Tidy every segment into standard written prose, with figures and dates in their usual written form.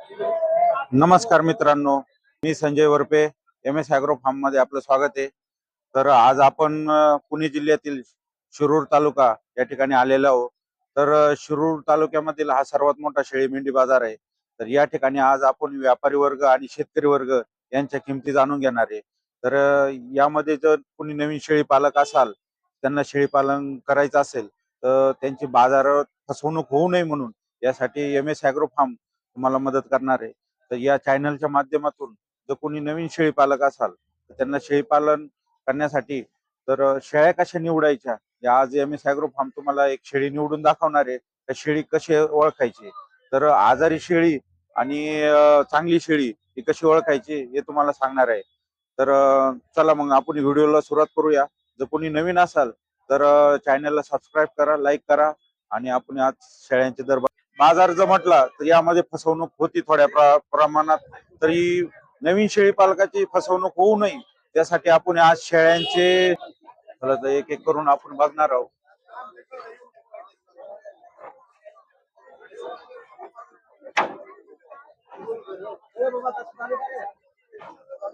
नमस्कार मित्रांनो, मी Sanjay Varpe, M S agro farm मध्ये आपलं स्वागत आहे. तर आज आपण पुणे जिल्ह्यातील शिरूर तालुका या ठिकाणी आलेलो आहोत. तर शिरूर तालुक्यामधील हा सर्वात मोठा शेळी मेंढी बाजार आहे. तर या ठिकाणी आज आपण व्यापारी वर्ग आणि शेतकरी वर्ग यांच्या किमती जाणून घेणार आहे. तर यामध्ये जर कोणी नवीन शेळी पालक असाल, त्यांना शेळी पालन करायचं असेल तर त्यांची बाजारात फसवणूक होऊ नये म्हणून यासाठी एम एस ॲग्रो फार्म तुम्हाला मदत करणार आहे. तर या चॅनलच्या माध्यमातून जर कोणी नवीन शेळी पालक असाल तर त्यांना शेळी पालन करण्यासाठी तर शेळ्या कशा निवडायच्या या आज एम एस ॲग्रो फार्म तुम्हाला एक शेळी निवडून दाखवणार आहे. त्या शेळी कशी ओळखायची, तर आजारी शेळी आणि चांगली शेळी ही कशी ओळखायची हे तुम्हाला सांगणार आहे. तर चला मग आपण व्हिडिओला सुरुवात करूया. जर कोणी नवीन असाल तर चॅनलला सबस्क्राईब करा, लाईक करा आणि आपण आज शेळ्यांचे दर बाजार जर म्हटला तर यामध्ये फसवणूक होती थोड्या प्रमाणात. तरी नवीन शेळी पालकाची फसवणूक होऊ नये त्यासाठी आपण आज शेळ्यांचे एक एक करून आपण बघणार आहोत.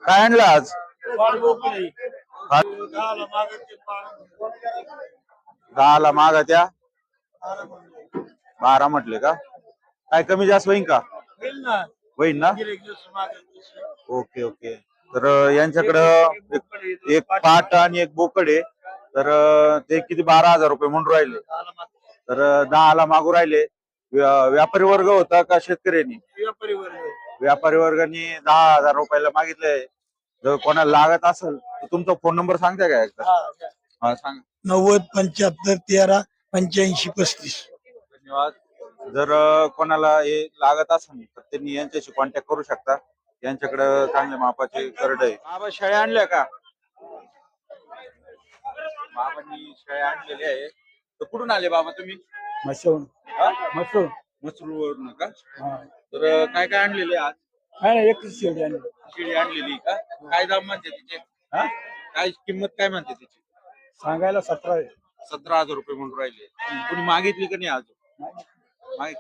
काय आणलं आज? 10ला मागा त्या 12 म्हटले का? काय कमी जास्त होईल का? होईल ना? Okay okay. तर यांच्याकडं एक पाट आणि एक बोकड आहे. तर ते किती 12,000 रुपये म्हणून राहिले. तर 10ला मागू राहिले. व्यापारी वर्ग होता का शेतकऱ्यांनी? व्यापारी वर्गाने 10,000 रुपयाला मागितले. जर कोणाला लागत असेल तर तुमचा फोन नंबर सांगता का एकदा? हा सांग. 90 75 13 85 35. धन्यवाद. जर कोणाला हे लागत असेल तर त्यांनी यांच्याशी कॉन्टॅक्ट करू शकता. यांच्याकडे चांगल्या मापाचे करड आहे. बाबा शेळ्या आणल्या का? बाबांनी शेळ्या आणलेल्या आहे. तर कुठून आले बाबा तुम्ही? मसूर मसूर मसरूळवरून का? तर काय काय आणलेले आज? काय एक शेळी आणली. शेळी आणलेली का? काय दाम म्हणते तिचे? काय किंमत काय म्हणते तिची? सांगायला 17 आहे. 17,000 रुपये म्हणून राहिले. कोणी मागितली का नाही अजून?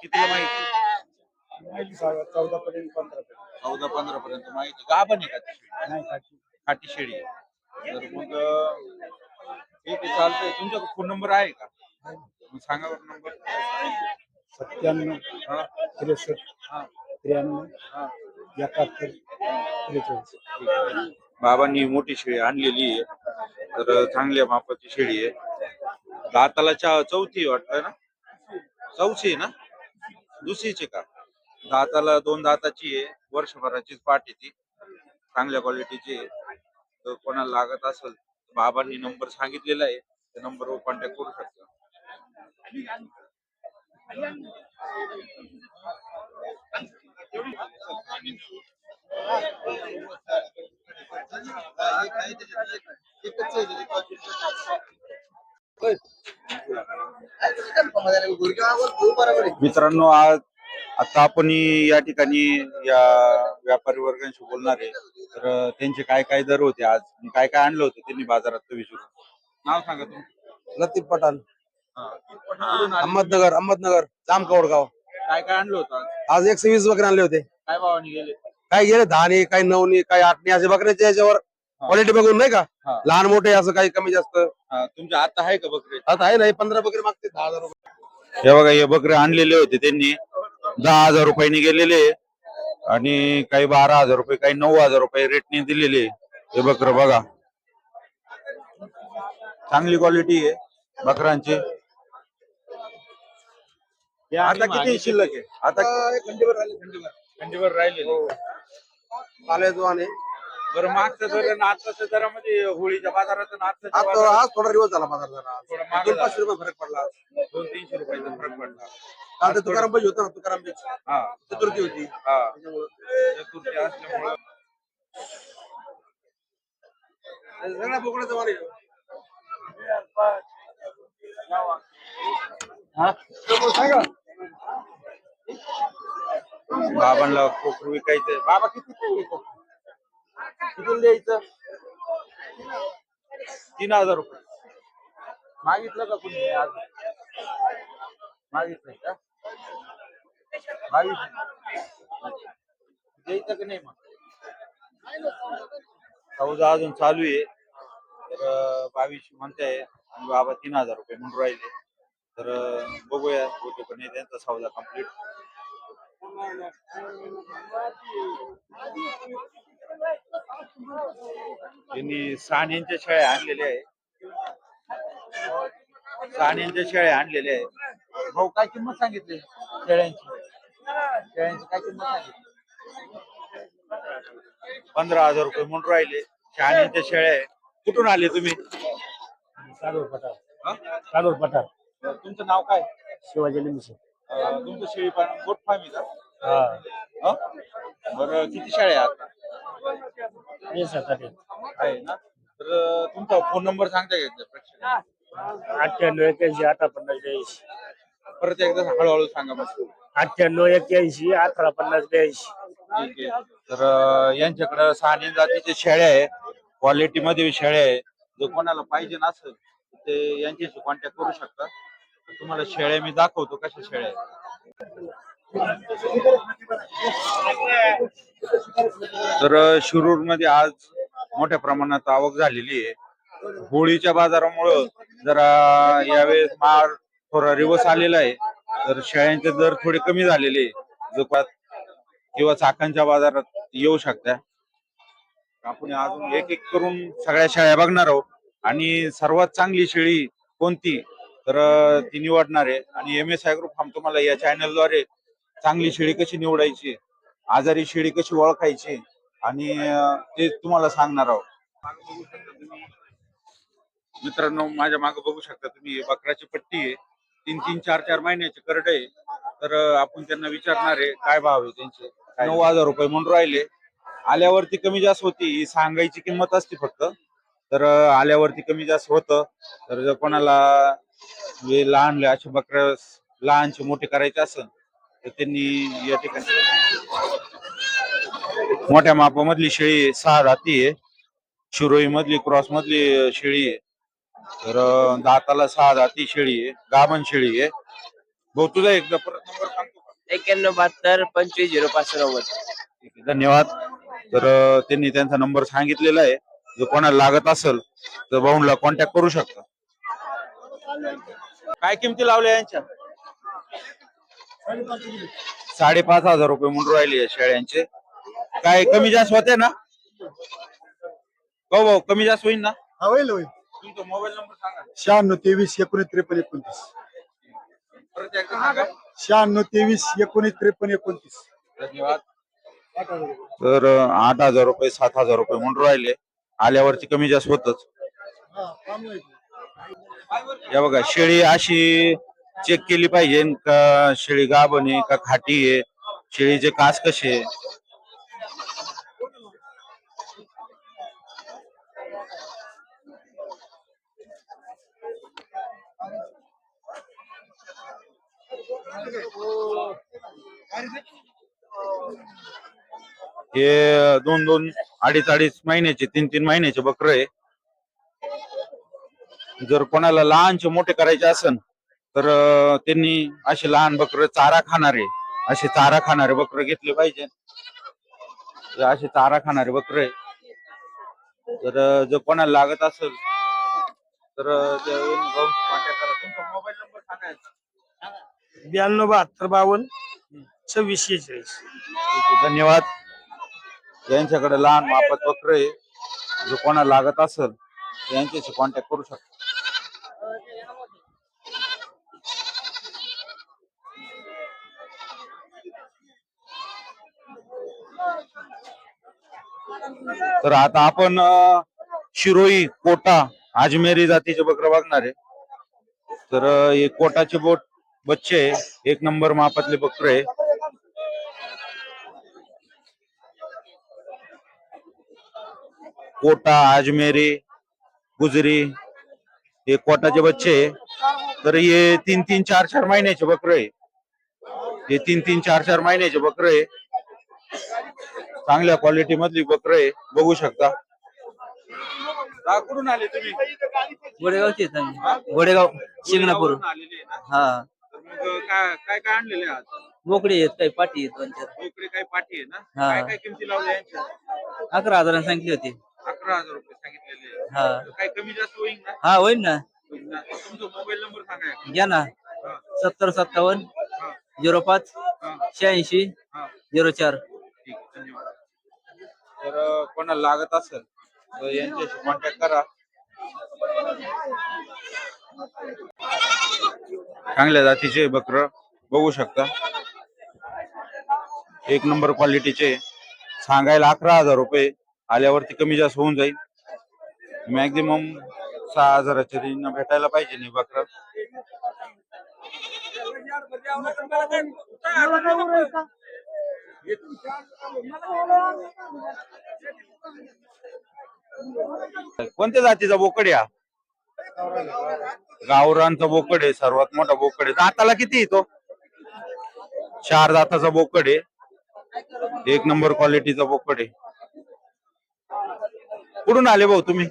कितीला मागितली? 14 पर्यंत 15 पर्यंत. 14-15 पर्यंत मागितली. गाभण आहे का ती शेळी? नाही खाटी शेळी आहे. तर मग ठीक आहे, चालतंय. तुमचा फोन नंबर आहे का? मग सांगा बरं नंबर. 97 हा 63 हा 93 हा. 71 43. बाबांनी मोठी शेळी आणलेली आहे. तर चांगल्या मापाची शेळी आहे. दाताला चौथी वाटतं ना? चौथी आहे ना? दुसरीची का? दाताला 2 दाताची आहे. वर्षभराचीच पाठ आहे ती. चांगल्या क्वालिटीची आहे. तर कोणाला लागत असेल बाबांनी नंबर सांगितलेला आहे, त्या नंबरवर कॉन्टॅक्ट करू शकता. मित्रांनो, आता आपण या ठिकाणी या व्यापारी वर्गांशी बोलणार आहे. तर त्यांचे काय काय दर होते आज आणि काय काय आणलं होतं त्यांनी बाजारात ते विचारू. नाव सांगा तुम्ही. लतीफ पठाण, कुठून आले? अहमदनगर जामकवडगाव. काय काय आणलं होतं आज? आज 120 बकरे आणले होते. काय भावाने गेले? काही गेले 10 काही 9 काही 8 असे बकऱ्याचे याच्यावर क्वालिटी बघून नाही का, लहान मोठे असं काही कमी जास्त. तुमच्या आता आहे का बकरे? आता आहे नाही, 15 बकरे मागते 10,000 रुपये. हे बघा, हे बकरे आणलेले होते त्यांनी 10,000 रुपयांनी गेलेले आणि काही 12,000 रुपये, काही 9,000 रुपये रेटने दिलेले. हे बकर बघा, चांगली क्वालिटी आहे बकरांची. आता किती शिल्लक आहे? आता खंडीवर राहिले. बरं, मागचं जर आजच्या दरामध्ये होळीच्या बाजारात आज थोडा दिवस झाला बाजार, जरा थोडा महाग 200-500 रुपये फरक पडला. 200-300 रुपयाचा फरक पडला. काल ते तुकाराम पाहिजे होता ना, तुकाराम हा, चतुर्थी होती हा. त्याच्यामुळे चतुर्थी असल्यामुळं सगळ्या बोकड्याचं वाणी. बाबांना कोकरू विकायचंय. बाबा किती द्यायचं? 3,000 रुपये मागितलं का कुणी आज? मागितलंय का? द्यायचं की नाही मग चौदा अजून चालू आहे तर 22 म्हणताय आणि बाबा 3000 रुपये म्हणून राहिले तर बघूया होतो का नाही त्यांचा सौदा कम्प्लीट. त्यांनी साण्यांच्या शेळ्या आणलेल्या आहे. साण्यांच्या शेळ्या आणलेल्या आहे. भाऊ काय किंमत सांगितली शेळ्यांची? शेळ्यांची काय किंमत सांगितली? 15,000 रुपये म्हणून राहिले. साण्यांच्या शेळ्या आहे. कुठून आले तुम्ही? कालूर पठार. हा? कालूर पठार. तुमचं नाव काय? शिवाजी लिंबसे. तुमचं शेळी पालन गोट फार्म आहे का? हा. हा? बरं किती शेळ्या आहेत आता? हे सात-आठ आहेत. आहे ना तर तुमचा फोन नंबर सांगता का एकदा प्रेक्षकांना? 98-81-18-50-82. परत एकदा हळूहळू सांगा बस. 98-81-18-50-82. ठीक आहे. तर यांच्याकडे साने जातीचे शेळ्या आहे. क्वालिटी मध्ये शेळ्या आहे. जर कोणाला पाहिजे नसेल ते यांच्याशी कॉन्टॅक्ट करू शकता. तुम्हाला शेळ्या मी दाखवतो कशा शेळ्या आहेत. तर शिरूर मध्ये आज मोठ्या प्रमाणात आवक झालेली आहे. होळीच्या बाजारामुळं जरा यावेळेस माल थोडा रिवर्स आलेला आहे तर शेळ्यांचे दर थोडे कमी झालेले जपात किंवा चाकांच्या बाजारात येऊ शकता. आपण अजून एक एक करून सगळ्या शेळ्या बघणार आहोत आणि सर्वात चांगली शेळी कोणती तर ती निवडणार आहे. आणि MS ऍग्रो फार्म तुम्हाला या चॅनलद्वारे चांगली शेळी कशी निवडायची, आजारी शेळी कशी ओळखायची आणि ते तुम्हाला सांगणार आहोत. मित्रांनो माझ्या मागे बघू शकता तुम्ही बकराची पट्टी आहे. 3-3, 4-4 महिन्याचे करड आहे. तर आपण त्यांना विचारणार आहे काय भाव आहे त्यांचे. 9,000 रुपये म्हणून राहिले. आल्यावरती कमी जास्त होती. सांगायची किंमत असते फक्त तर आल्यावरती कमी जास्त होतं. तर जर कोणाला लहान असे बकऱ्या लहानचे मोठे करायचे असेल तर त्यांनी या ठिकाणी मोठ्या मापामधली शेळी 6 जाती आहे. शिरोई मधली क्रॉस मधली शेळी आहे. तर दाताला 6 जाती शेळी आहे. गाभण शेळी आहे. भाऊ तुझा एकदा परत नंबर सांगतो का? 91-72-25-05-90. ठीक आहे, धन्यवाद. तर त्यांनी त्यांचा नंबर सांगितलेला आहे. जर कोणाला लागत असेल तर भाऊंला कॉन्टॅक्ट करू शकता. काय किमती लावल्या यांच्या? 5,500 रुपये म्हणून राहिले शेळ्यांचे. काय कमी जास्त होते ना? हो भाऊ कमी जास्त होईल ना? होईल होईल. तुमचा मोबाईल नंबर सांगा. 96-23-19-53-29. परत एकदा सांगा. 96-23-19-53-29. धन्यवाद. तर 8,000 रुपये 7,000 रुपये म्हणून राहिले. आल्यावरती कमी जास्त होतच. या बघा शेळी अशी चेक केली पाहिजे का शेळी गाभण आहे का खाटी आहे, शेळीचे कास कसे आहे. हे 2-2, 2.5 महिन्याचे 3-3 महिन्याचे बकर आहे. जर कोणाला लहानचे मोठे करायचे असेल तर त्यांनी असे लहान बकर चारा खाणारे असे चारा खाणारे बकर घेतले पाहिजे. असे चारा खाणारे बकर आहे. तर जर कोणाला लागत असेल तर कॉन्टॅक्ट करा. तुमचा मोबाईल नंबर सांगायचा. 92-52-26-46. धन्यवाद. यांच्याकडे लहान मापात बकर आहे. जो कोणाला लागत असेल यांच्याशी कॉन्टॅक्ट करू शकता. तर आता आपण शिरोई, कोटा, अजमेरी जातीचे बकर बघणार आहे. तर हे कोटाचे बच्चे आहे. 1 नंबर मापातले बकर आहे. कोटा, अजमेरी, गुजरी हे कोटाचे बच्चे आहे. तर हे 3-3, 4-4 महिन्याचे बकर आहे. हे 3-3, 4-4 महिन्याचे बकर आहे. चांगल्या क्वालिटी मधली बकर आहे. बघू शकता. कुठून आले तुम्ही? गोडेगावचे गोडेगाव शिंगणापूर. आलेले आहे ना? हा. तर मग काय काय काय आणलेले आज? बोकडे आहेत काही पाठी आहेत 2-4. बोकडे काही पाठी आहे ना? हा. काय काय किमती लावल्या यांच्या? 11,000 सांगितली होती. 11,000 रुपये सांगितलेले आहे. हा तर काही कमी जास्त होईल ना? हा होईल ना. होईल ना? तुमचा मोबाईल नंबर सांगा एकदा. घ्या ना. हा, 7057 हा, 05 हा, 86 हा. 04. ठीक आहे, धन्यवाद. तर कोणाला लागत असेल तर यांच्याशी कॉन्टॅक्ट करा. चांगल्या जातीचे बकर बघू शकता, एक नंबर क्वालिटीचे. सांगायला 11,000 रुपये, आल्यावरती कमी जास्त होऊन जाईल. मॅक्झिमम 6,000च्या रेंजनं भेटायला पाहिजे नाही बकर. कोणत्या जातीचा बोकड या? गावरानचा बोकड आहे, सर्वात मोठा बोकड आहे. दाताला किती आहे तो? 4 दाताचा बोकड आहे, एक नंबर क्वालिटीचा बोकड आहे. कुठून आले भाऊ तुम्ही?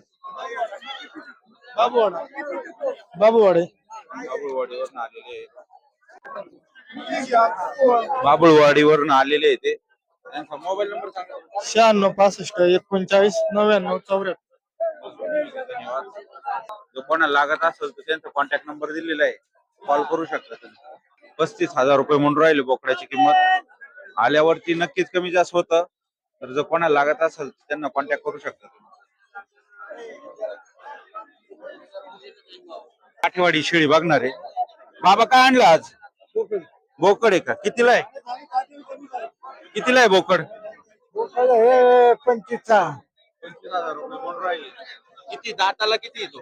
बाबूवाडे बाबुळवाडीवरून आलेले. बाबुळवाडीवरून आलेले आहे ते. त्यांचा मोबाईल नंबर सांगा. 96 65 39 99 84. धन्यवाद. जो कोणाला लागत असेल तर त्यांचा कॉन्टॅक्ट नंबर दिलेला आहे, कॉल करू शकता तुम्ही. 35,000 रुपये म्हणून राहिले बोकड्याची किंमत. आल्यावरती नक्कीच कमी जास्त होतं. तर जर कोणाला लागत असेल तर त्यांना कॉन्टॅक्ट करू शकता तुम्ही. काठेवाडी शेळी बघणार आहे. बाबा काय आणलं आज? बोकड आहे का? कितीला आहे? कितीला आहे बोकड? 25चा 25,000 रुपये म्हणून राहिले. किती दाताला किती येतो?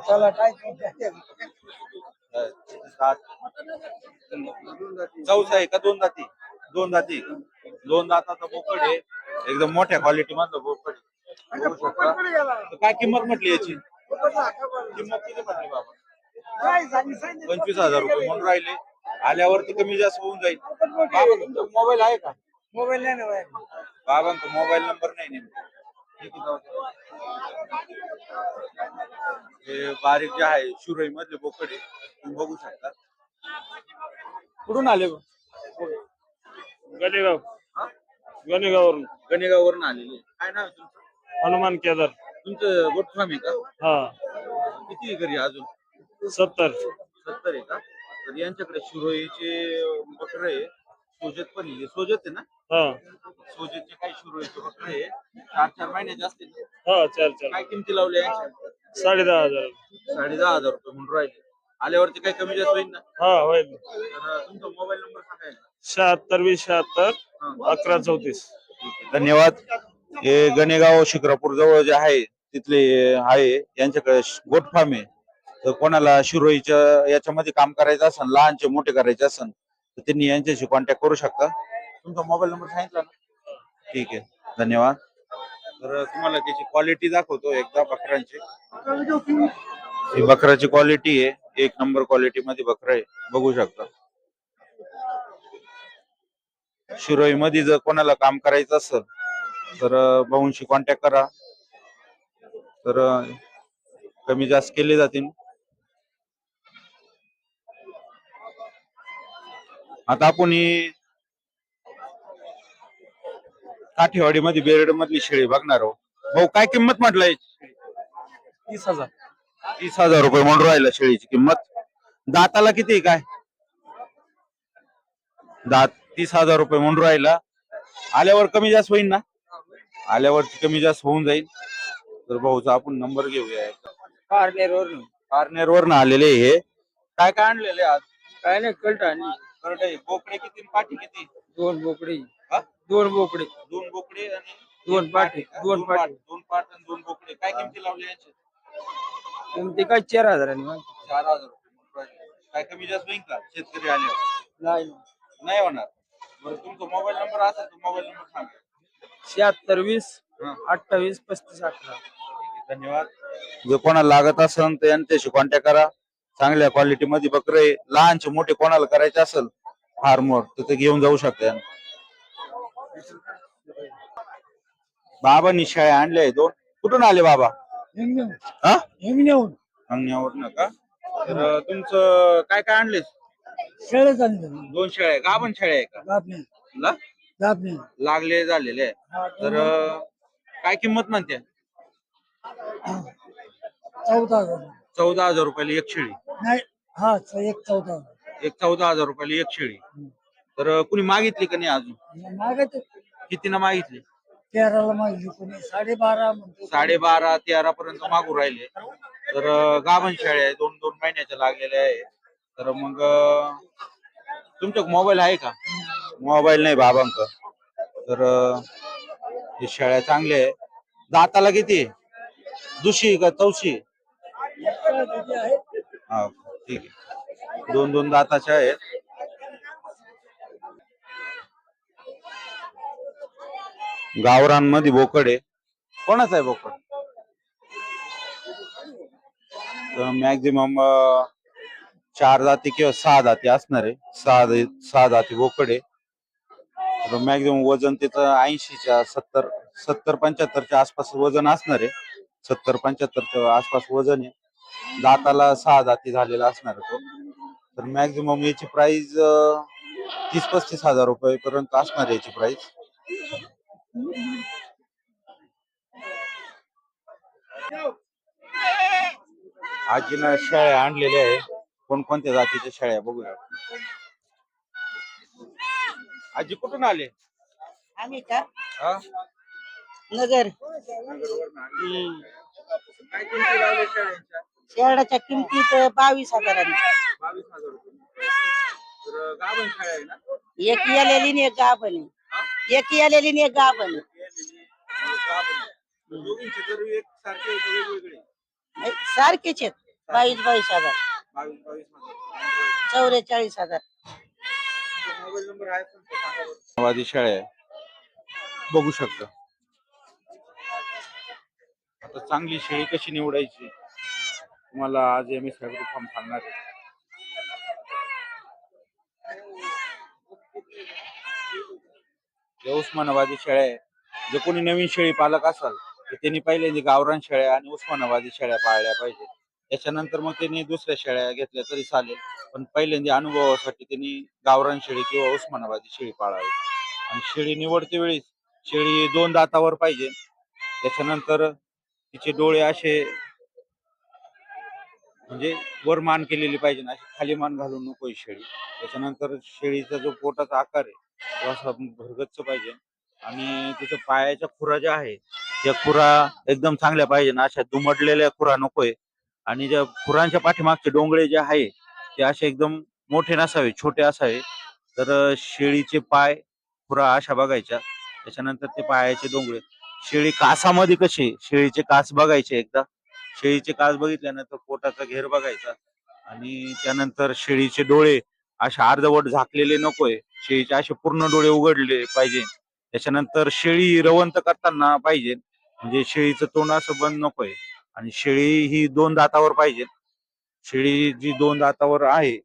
चला काय चौसा आहे का दोन दाती? दोन दाती. दोन दाताचा बोकड आहे, एकदम मोठ्या क्वालिटी मधलं बोकड आहे. बघू शकता. तर काय किंमत म्हटली याची? किंमत किती म्हटली बाबा? 25,000 रुपये म्हणून राहिले. आल्यावरती कमी जास्त होऊन जाईल. बाबा तुमचा मोबाईल आहे का? मोबाईल नाही बाबांचा मोबाईल नंबर नाही नेमका. ठीक आहे, जाऊ दे. हे बारीक जे आहे शिरोई मधले बोकड आहे, तुम्ही बघू शकता. कुठून आले? गणेगाव हा? गणेगाववरून गणेगाववरून आलेले. काय नाव आहे तुमचं? हनुमान केदार. तुमचं गोट फार्म आहे का? हा किती आहे घरी अजून? 70. 70 आहे का? तर यांच्याकडे शिरोईचे बकरे आहे, सोजत पण आहे. सोजत आहे ना? हा सोजतचे काही शिरोईचे बकरे आहे, 4-4 महिन्याचे असतील. हा 4 काय किमती लावल्या यांच्या? 10,500. 10,500 रुपये म्हणून राहिले. आल्यावरती काही कमी जास्त होईल ना? हा होईल. तर तुमचा मोबाईल नंबर सांगायला. 76 20 76 11 34. धन्यवाद. हे गणेगाव शिक्रापूर जवळ जे आहे तिथले आहे, यांच्याकडे गोट फार्म आहे. तर कोणाला शिरोईच्या याच्यामध्ये काम करायचं असेल, लहानचे मोठे करायचे असेल तर त्यांनी यांच्याशी कॉन्टॅक्ट करू शकता. तुमचा मोबाईल नंबर सांगितला ना? ठीक आहे, धन्यवाद. तर तुम्हाला त्याची क्वालिटी दाखवतो एकदा बकऱ्यांची. ही बकऱ्याची क्वालिटी आहे, एक नंबर क्वालिटी मध्ये बकरा आहे, बघू शकता. शिरोई मध्ये जर कोणाला काम करायचं असेल तर भाऊंशी कॉन्टॅक्ट करा, तर कमी जास्त केले जातील. आता आपण ही काठेवाडी मध्ये बेरड मधली शेळी बघणार आहोत. भाऊ काय किंमत म्हटलंय? 30,000. 30,000 रुपये म्हणून राहिला शेळीची किंमत. दाताला किती आहे काय? दात 30,000 रुपये म्हणून राहिला. आल्यावर कमी जास्त होईल ना? आल्यावरती कमी जास्त होऊन जाईल. तर भाऊचा आपण नंबर घेऊया. पारनेरवरून आलेले हे. काय काय आणलेले आज? काय नाही कल्ट आणली. करडे बोकडे किती, पाठी किती? 2 बोकडे. हा? 2 बोकडे. 2 बोकडे आणि 2 पाठी. 2 पाठी. 2 पाठ आणि 2 बोकडे. काय किमती लावली यांची? किमती काय 4,000 आणि 4,000 रुपये. काय कमी जास्त होईल का शेतकरी आल्यावर? नाही. नाही होणार. बरं, तुमचा मोबाईल नंबर असेल तर मोबाईल नंबर सांगा. 76 20 हा. 28 35 11. धन्यवाद. जर कोणाला लागत असेल तर यांच्याशी कॉन्टॅक्ट करा. चांगल्या क्वालिटी मध्ये बकरे, लहानचे मोठे कोणाला करायचे असेल फार्मवर तर ते घेऊन जाऊ शकता. बाबा निशाळे आणले 2. कुठून आले बाबा? हा, अंगण्यावरून का? तर तुमचं काय काय आणले? शेळे चालले दोन शेळ्या आहे. गाभण शेळ्या आहे का? गापणे ला- गापणे लागले झालेले आहे. तर काय किंमत म्हणते? 14,000 14,000 रुपयाला एक शेळी. नाही. हा 14,000 एक 14,000 रुपयाला एक शेळी. तर कुणी मागितली का नाही अजून? मागत कितीनं मागितली? 13ला मागली कोणी 12.5 म्हणतो 12.5 13 पर्यंत मागू राहिले. तर गाभण शेळ्या आहे, 2-2 महिन्याच्या लागलेल्या आहे. तर मग तुमच्या मोबाईल आहे का? मोबाईल नाही बाबांक. तर हे शेळ्या चांगल्या आहे. दाताला किती आहे? दुशी का चौशी? हा ठीक आहे. 2-2 दाताच्या आहेत. गावरांमध्ये बोकड आहे. कोणाचा आहे बोकड? मॅक्झिमम 4 दाती किंवा 6 दाती असणार आहे. 6 दाती बोकड आहे. मॅक्झिमम वजन त्याचं 80च्या 70-75च्या आसपास वजन असणार आहे. 70-75च्या आसपास वजन आहे. दाताला 6 दाती झालेला असणार आहे तो. तर मॅक्झिमम याची प्राइस 30-35 हजार रुपये पर्यंत असणार आहे याची प्राइस. आजीनं शेळ्या आणलेल्या आहे. कोणकोणत्या जातीच्या शेळ्या बघूया. आजी कुठून आले? आम्ही का हा? नगर काय किमती लावल्या शेळ्यांच्या? शेरडाच्या किमतीत 22,000 22,000 रुपये. तर गाभण शेळ्या आहे ना? एक यालेली आणि एक गाभण आहे. एक यालेली आणि एक गाभण आहे. दोघींचे जर एक सारखे वेगवेगळे नाही, सारखेच आहेत. 22,000 44,000 मोबाईल नंबर आहे तुमचा, सांगा बरं. वादी शेळ्या आहे. बघू शकता. आता चांगली शेळी कशी निवडायची तुम्हाला आज एम एस फार्म सांगणार आहे. हे उस्मानाबादी शेळ्या आहे. जे कोणी नवीन शेळी पालक असाल तर त्यांनी पहिल्यांदा गावरान शेळ्या आणि उस्मानाबादी शेळ्या पाळल्या पाहिजे. त्याच्यानंतर मग त्यांनी दुसऱ्या शेळ्या घेतल्या तरी चालेल, पण पहिल्यांदा अनुभवासाठी त्यांनी गावरान शेळी किंवा उस्मानाबादी शेळी पाळावी. आणि शेळी निवडते वेळी शेळी 2 दातावर पाहिजे. त्याच्यानंतर तिचे डोळे असे म्हणजे वर मान केलेली पाहिजे, अशी खाली मान घालून नको ही शेळी. त्याच्यानंतर शेळीचा जो पोटाचा आकार आहे तो असा भरगच्च पाहिजे. आणि तिच्या पायाच्या खुरा ज्या आहे त्या खुरा एकदम चांगल्या पाहिजे, अशा दुमडलेल्या खुरा नकोय. आणि ज्या खुरांच्या पाठीमागचे डोंगळे जे आहे ते असे एकदम मोठे नसावे, छोटे असावे. तर शेळीचे पाय खुरा अशा बघायच्या. त्याच्यानंतर ते पायाचे डोंगळे. शेळी कासामध्ये कशी, शेळीचे कास बघायचे एकदा. शेळीचे कास बघितल्यानंतर पोटाचा घेर बघायचा. आणि त्यानंतर शेळीचे डोळे असे अर्धवट झाकलेले नकोय, शेळीचे असे पूर्ण डोळे उघडले पाहिजे. त्याच्यानंतर शेळी रवंत करताना पाहिजे, म्हणजे शेळीचं तोंड असं बंद नकोय. आणि शेळी ही 2 दातावर पाहिजे. शेळी जी 2 दातावर आहे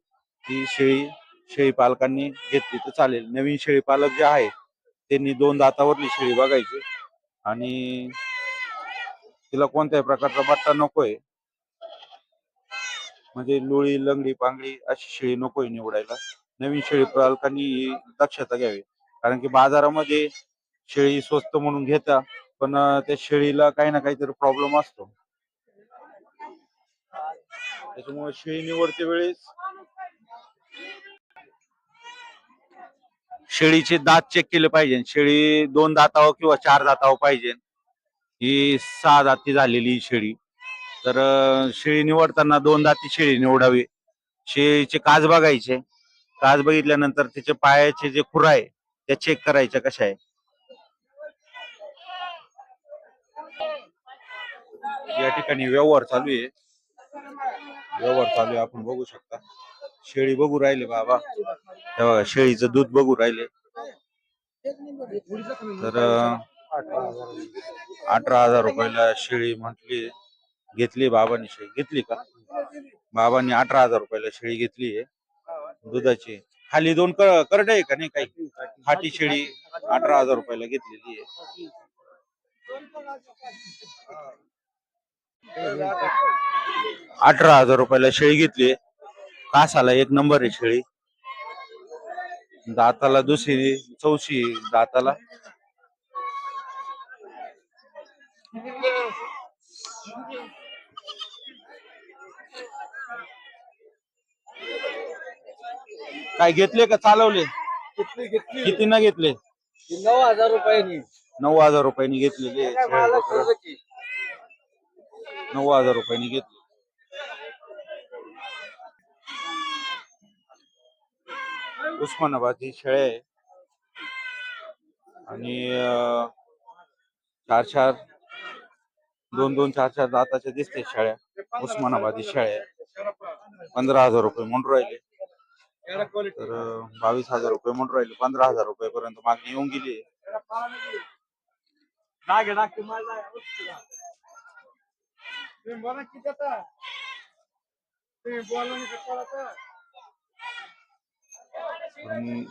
ती शेळी पालकांनी घेतली तर चालेल. नवीन शेळी पालक जे आहे त्यांनी 2 दातावरली शेळी बघायची. आणि तिला कोणत्याही प्रकारचा बट्टा नकोय, म्हणजे लोळी लंगडी पांगडी अशी शेळी नकोय निवडायला. नवीन शेळी पालकांनी दक्षता घ्यावी, कारण की बाजारामध्ये शेळी स्वस्त म्हणून घेता, पण त्या शेळीला काही ना काहीतरी प्रॉब्लेम असतो. त्याच्यामुळे शेळी निवडते वेळेस शेळीचे दात चेक केले पाहिजे. शेळी 2 दातावर किंवा 4 दातावर पाहिजे. ही 6 दाती झालेली शेळी. तर शेळी निवडताना 2 दाती शेळी निवडावी. शेळीचे कास बघायचे. कास बघितल्यानंतर तिचे पायाचे जे खुरा आहे त्या चेक करायच्या कशा आहे. या ठिकाणी व्यवहार चालू आहे. आपण बघू शकता. शेळी बघू राहिले बाबा, हे बघा शेळीचं दूध बघू राहिले. तर 18,000 रुपयाला शेळी म्हटली, घेतली बाबांनी. शेळी घेतली का? बाबांनी 18,000 रुपयाला शेळी घेतली आहे दुधाची. खाली 2 करडे आहे का नाही काही? खाटी शेळी 18,000 रुपयाला घेतलेली आहे. 18,000 रुपयाला शेळी घेतली. कासाला 1 नंबर आहे शेळी. दाताला दुसरी चौशी दाताला. काय घेतले का चालवले? किती ना घेतले? 9,000 रुपयांनी. 9,000 रुपयांनी घेतलेले. 9,000 रुपयांनी घेतले. उस्मानाबादी शेळ्या आहे आणि 4-4 2-2 4-4 दाताच्या दिसते शेळ्या. उस्मानाबादी शेळ्या 15,000 रुपये म्हणून राहिले. तर 22,000 रुपये म्हणून राहिले. 15,000 रुपयेपर्यंत मागणी येऊन गेली.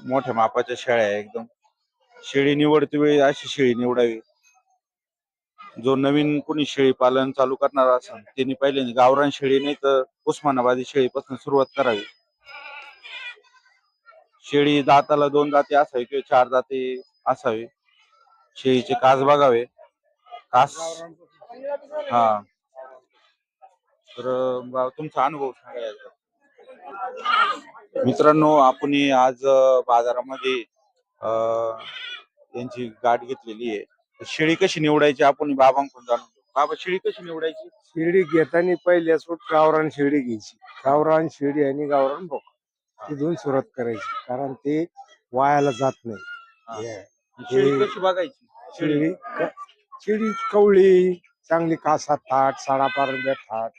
मोठ्या मापाच्या शेळ्या आहे एकदम. शेळी निवडते वेळी अशी शेळी निवडावी. जो नवीन कोणी शेळी पालन चालू करणार असेल त्यांनी पहिले गावरान शेळी नाही तर उस्मानाबादी शेळीपासून सुरुवात करावी. शेळी दाताला 2 दाते असावी किंवा 4 दाते असावी. शेळीचे कास बघावे. कास हा. तर तुमचा अनुभव सांगायचा. मित्रांनो, आपण आज बाजारामध्ये यांची गाठ घेतलेली आहे. शेळी कशी निवडायची आपण बाबांकडून जाणून घेऊ. बाबा, शेळी कशी निवडायची? शिर्डी घेताना पहिले सूट गावरान शिर्डी घ्यायची. गावरान शिर्डी आणि गावरान बोक ही दोन सुरुवात करायची, कारण ते वायाला जात नाही. शेळी कशी बघायची? शिर्डी शिर्डी कवळी चांगली, कासात थाट, साडापारंब्या थाट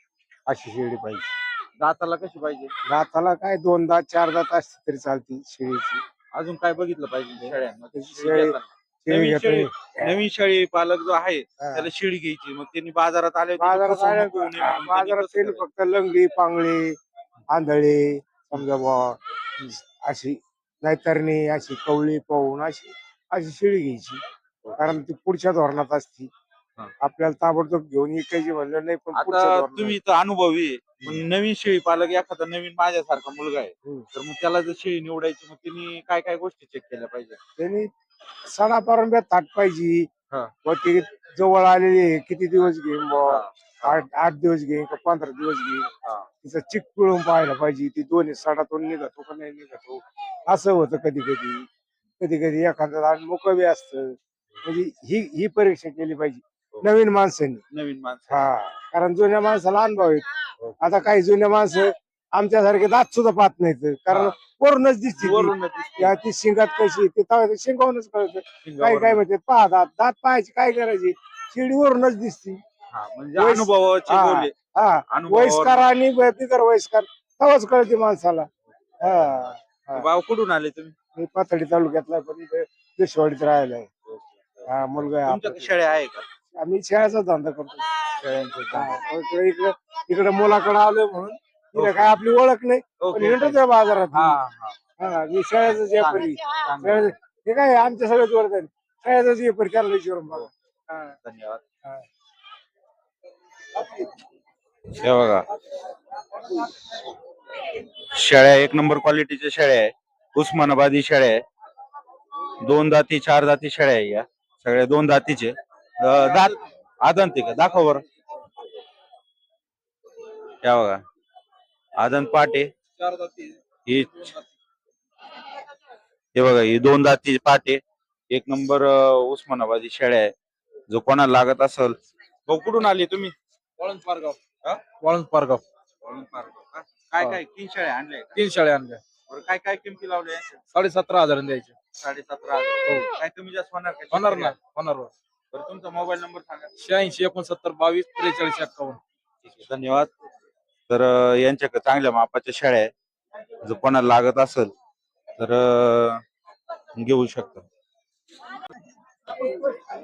अशी शिर्डी पाहिजे. दाताला कशी पाहिजे? दाताला काय 2 दात 4 दात असते तरी चालती शेळीची. अजून काय बघितलं पाहिजे शेळ्यांमध्ये? शेळी नवीन शेळी पालक जो आहे त्याला शेळी घ्यायची. मग त्यांनी बाजारात आले बाजारात त्यांनी फक्त लंगडी, पांगळी, आंधळी समजा बुवा अशी, नाहीतरणी अशी कवळी पाहून अशी अशी शेळी घ्यायची, कारण ती पुढच्या धोरणात असती. आपल्याला ताबडतोब घेऊन इकायची म्हणलं नाही, पण पुढच्या आता धोरणात. तुम्ही तर अनुभवी आहे. पण नवीन शेळी पालक एखादा नवीन माझ्यासारखा मुलगा आहे तर मग त्याला जर शेळी निवडायची मग त्यांनी काय काय गोष्टी चेक केल्या पाहिजे? त्यांनी सणापारंब्यात ताट पाहिजे. हा. व ती जवळ आलेली किती दिवस घेईन बुवा, 8 दिवस घेईन का 15 दिवस घेईन, तिचं चिक पिळून पाहायला पाहिजे. ती दोन्ही सडातून निघतो का नाही निघतो असं होतं कधी कधी. कधी कधी एखाद्याला मुकवी असतं. म्हणजे ही परीक्षा केली पाहिजे नवीन माणसांनी. नवीन माणसं. हा, कारण जुन्या माणसाला अनुभव आहेत. आता काही जुन्या माणसं आमच्यासारखे दात सुद्धा पाहत नाहीत, कारण वरूनच दिसते ती. वरूनच दिसते. या ती शिंगात कशी ते शिंगावूनच कळतं. काही काय म्हणते पहा दात, दात पाहायची काय करायची, शिडीवरूनच दिसती. हा, म्हणजे अनुभवाचे बोलले. हा, अनुभवावर- वयस्कर आणि बिगर वयस्कर तेव्हाच कळते माणसाला. हा, भाऊ कुठून आले तुम्ही? मी पाथर्डी तालुक्यातला, पण इथे देशवाडीत राहिलाय. हा, मुलगा आहे तुमच्या आपला. शेळ्या आहे का? आम्ही शेळ्याचा धंदा करतो. शेळ्यांचे इकडे मुलाकडे आलोय म्हणून इकडे काय आपली ओळख नाही, पण हिंडतोय बाजारात. मी शेळ्याचाच व्यापारी. हे काय आमच्या सगळ्याच ओळख शेळ्याचाच व्यापारी, त्याला विचारून बघा. धन्यवाद. हे बघा, शेळ्या 1 नंबर क्वालिटीच्या शेळ्या आहे. उस्मानाबादी शेळ्या आहे. 2 दाती 4 दाती शेळ्या आहे. या सगळ्या 2 दातीचे. दात आदंत का दाखव बरं. हे बघा, आदंत पाटे ही. हे बघा, ही 2 दाती पाटे 1 नंबर उस्मानाबादी शेळ्या आहे. जो कोणाला लागत असेल. भाऊ कुठून आले तुम्ही? वाळूंज पारगाव. वाळूंज पारगाव. काय काय 3 शेळ्या आणल्या? 3 शेळ्या आणल्या. बरं, काय काय किमती लावल्या? 17,500 द्यायचे. 17,500. काय कमी जास्त होणार का? होणार ना, होणार. बरं, तुमचा मोबाईल नंबर सांगा. 86 69 22 43 51. ठीक आहे, धन्यवाद. तर यांच्याकडे चांगल्या मापाच्या शेळ्या आहे. जर कोणाला लागत असेल तर घेऊ शकता.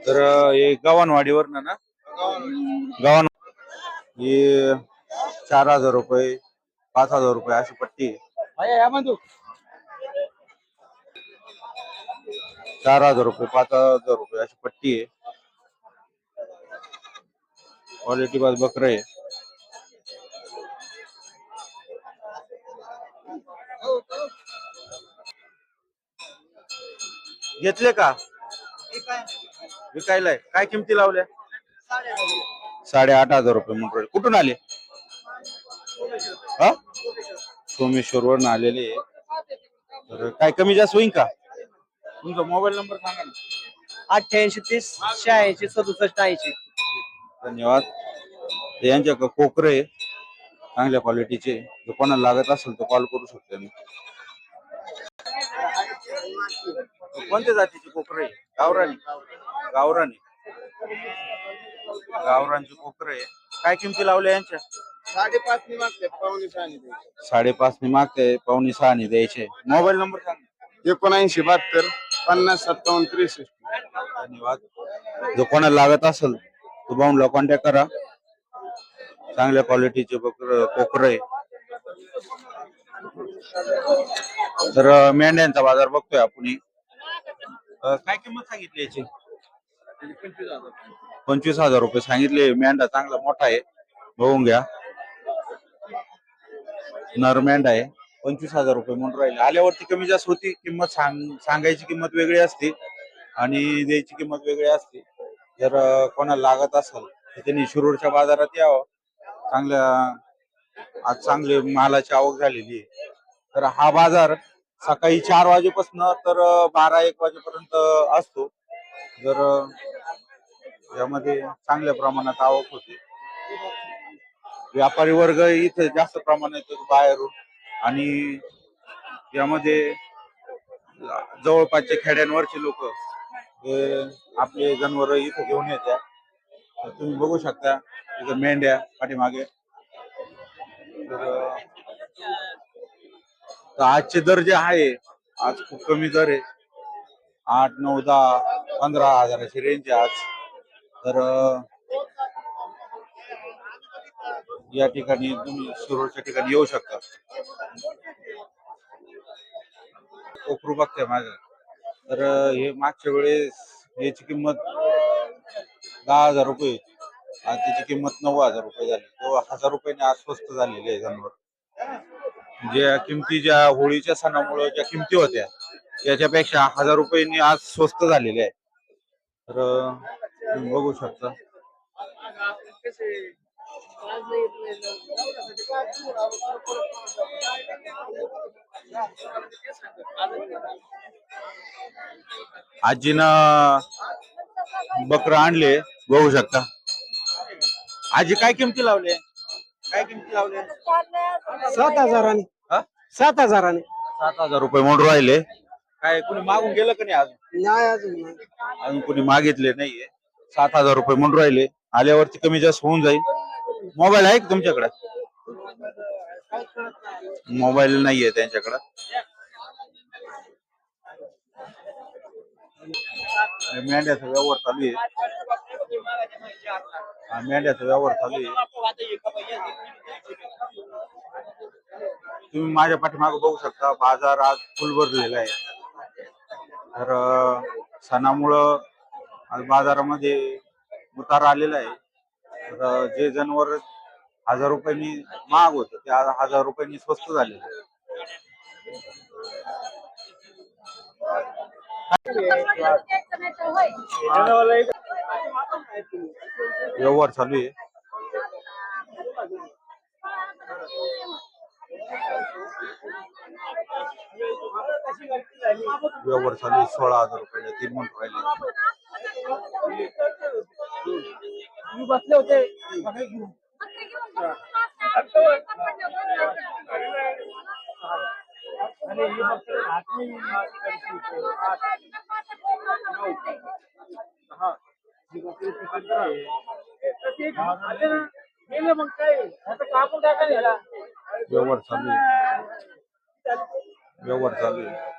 तर हे गव्हाणवाडीवर ना गव्हाण हे 4,000 रुपये 5,000 रुपये अशी पट्टी आहे. 4,000 रुपये 5,000 रुपये अशी पट्टी आहे. क्वालिटी बाज बकरा आहे. घेतले का विकायलाय काय किमती लावल्या 8,500 रुपये म्हणून राहिले. कुठून आले हा सोमेश्वरवरून आलेले आहे. तर काय कमी जास्त होईल का तुमचा मोबाईल नंबर सांगा ना 88 30 86 67 80. धन्यवाद यांच्या कोकरे आहे, चांगल्या क्वालिटीचे जर कोणाला लागत असेल तर कॉल करू शकतो मी. कोणत्या जातीचे कोकरे आहे? गावरानी गावरानी गावरांचे कोकरे आहे. काय किमती लावल्या यांच्या 5.5 मागते पावणे 6 5.5 मागते 5.6 द्यायचे. मोबाईल नंबर सांग 79 72 50 57 63. धन्यवाद जो कोणाला लागत असेल तो भाऊला कॉन्टॅक्ट करा. चांगल्या क्वालिटीचे कोकर आहे. तर मेंढ्यांचा बाजार बघतोय आपण. काय किंमत सांगितली याची 25,000 रुपये सांगितले. मेंढा चांगला मोठा आहे बघून घ्या. नर मेंढा आहे 25,000 रुपये म्हणून राहिले. आल्यावरती कमी जास्त होती किंमत. सांगायची किंमत वेगळी असते आणि द्यायची किंमत वेगळी असते. जर कोणाला लागत असेल तर त्यांनी शिरूरच्या बाजारात यावं. आज चांगले मालाची आवक झालेली आहे. तर हा बाजार सकाळी 4 वाजेपासून तर 12-1 वाजेपर्यंत असतो. जर यामध्ये चांगल्या प्रमाणात आवक होते. व्यापारी वर्ग इथे जास्त प्रमाणात येतो बाहेरून आणि यामध्ये जवळपासच्या खेड्यांवरचे लोक आपले जनावर इथे घेऊन येतात. तुम्ही बघू शकता इथं मेंढ्या पाठीमागे. तर आजचे दर जे आहे आज खूप कमी दर आहे. 8, 9, 10, 15 हजाराची रेंज आहे आज. तर या ठिकाणी तुम्ही शिरूरच्या ठिकाणी येऊ शकता. कोकरू बघते माझं. तर हे मागच्या वेळेस याची किंमत 10,000 रुपये होती. आज त्याची किंमत 9,000 रुपये झाली. तो 1,000 रुपयाने आज स्वस्त झालेले आहे जनावर. ज्या किमती ज्या होळीच्या सणामुळे ज्या किमती होत्या त्याच्यापेक्षा 1,000 रुपयांनी आज स्वस्त झालेले आहे. तर तुम्ही बघू शकता. आजीनं बकरं आणले बघू शकता. आजी काय किमती लावले काय किमती लावले 7,000. हा? 7,000. 7,000 रुपये म्हणून राहिले. काय कुणी मागून गेलं का नाही अजून नाही अजून. अजून कुणी मागितले नाहीये. 7,000 रुपये म्हणून राहिले. आल्यावरती कमी जास्त होऊन जाईल. मोबाईल आहे का तुमच्याकडे मोबाईल नाहीये त्यांच्याकडे. मेंढ्याचा व्यवहार चालू आहे. मेंढ्याचा व्यवहार चालू आहे. तुम्ही माझ्या पाठीमागे बघू शकता बाजार आज फुल भरलेला आहे. तर सणामुळं आज बाजारामध्ये उतार आलेला आहे. तर जे जनावर 1,000 रुपयांनी महाग होते ते आज 1,000 रुपयांनी स्वस्त झालेले आहे. व्यवहार चालू आहे. व्यवहार चालू आहे. 16,000 रुपयाला 3 म्हणून राहिले. बसले होते. व्यवहार चालू आहे. व्यवहार चालू आहे.